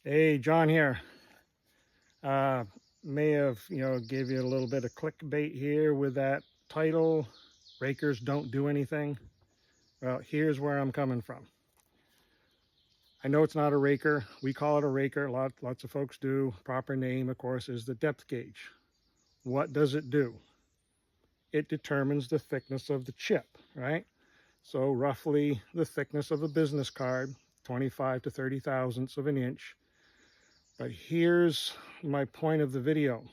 Hey, John here. May have, gave you a little bit of clickbait here with that title, Rakers Don't Do Anything. Well, here's where I'm coming from. I know it's not a raker. We call it a raker. Lots of folks do. Proper name, of course, is the depth gauge. What does it do? It determines the thickness of the chip, right? So roughly the thickness of a business card, 25 to 30 thousandths of an inch. But here's my point of the video.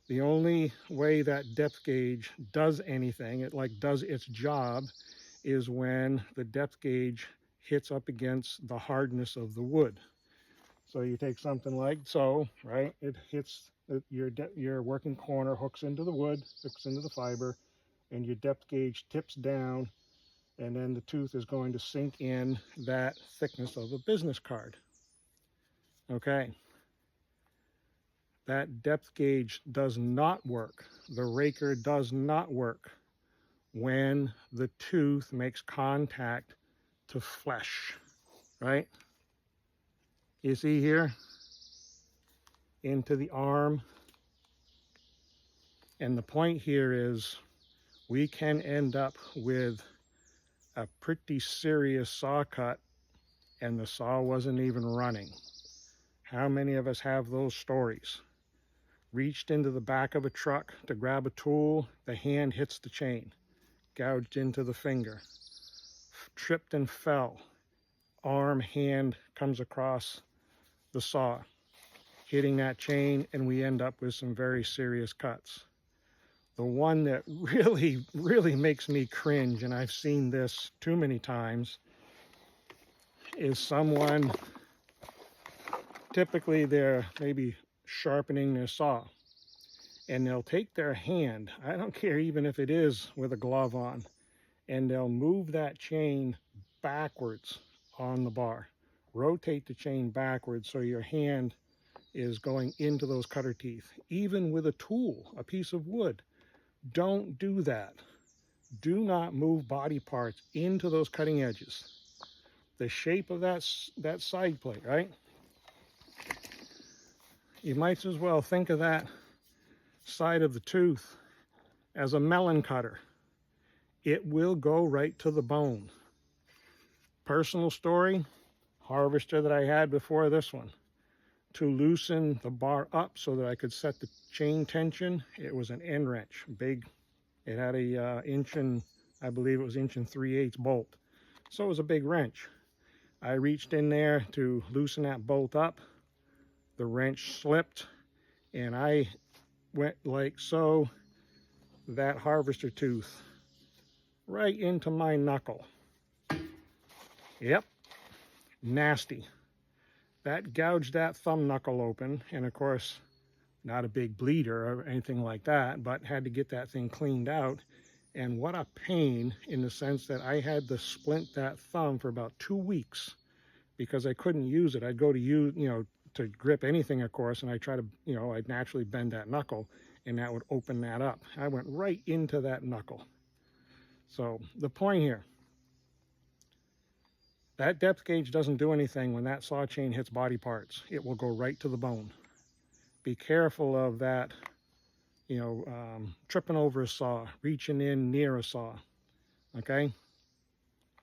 The only way that depth gauge does anything, it does its job, is when the depth gauge hits up against the hardness of the wood. So you take something like so, right? It hits your working corner, hooks into the wood, hooks into the fiber, and your depth gauge tips down, and then the tooth is going to sink in that thickness of a business card. Okay. That depth gauge does not work. The raker does not work when the tooth makes contact to flesh, right? You see here, into the arm. And the point here is we can end up with a pretty serious saw cut and the saw wasn't even running. How many of us have those stories? Reached into the back of a truck to grab a tool, the hand hits the chain, gouged into the finger, tripped and fell, hand comes across the saw, hitting that chain, and we end up with some very serious cuts. The one that really makes me cringe, and I've seen this too many times, is someone, typically they're maybe sharpening their saw, and they'll take their hand, I don't care even if it is with a glove on, and they'll move that chain backwards on the bar. Rotate the chain backwards so your hand is going into those cutter teeth. Even with a tool, a piece of wood, don't do that. Do not move body parts into those cutting edges. The shape of that side plate, right? You might as well think of that side of the tooth as a melon cutter. It will go right to the bone. Personal story, harvester that I had before this one. To loosen the bar up so that I could set the chain tension, it was an end wrench, big. It had a I believe it was 1 3/8 bolt. So it was a big wrench. I reached in there to loosen that bolt up. The wrench slipped and I went like so, that harvester tooth right into my knuckle. Yep, nasty. That gouged that thumb knuckle open, and of course, not a big bleeder or anything like that, but had to get that thing cleaned out. And what a pain, in the sense that I had to splint that thumb for about 2 weeks because I couldn't use it. I'd go to use, to grip anything, of course, and I try to, I'd naturally bend that knuckle, and that would open that up. I went right into that knuckle. So the point here, that depth gauge doesn't do anything when that saw chain hits body parts. It will go right to the bone. Be careful of that, tripping over a saw, reaching in near a saw, okay?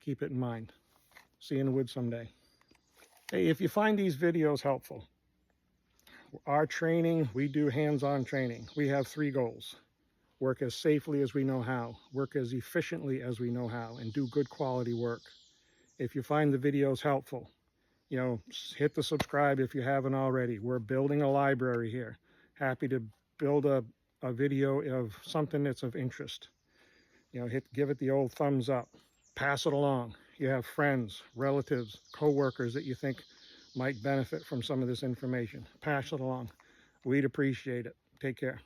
Keep it in mind. See you in the woods someday. Hey, if you find these videos helpful, our training, we do hands-on training. We have 3 goals. Work as safely as we know how, work as efficiently as we know how, and do good quality work. If you find the videos helpful, hit the subscribe if you haven't already. We're building a library here. Happy to build a video of something that's of interest. Give it the old thumbs up. Pass it along. You have friends, relatives, co-workers that you think might benefit from some of this information. Pass it along. We'd appreciate it. Take care.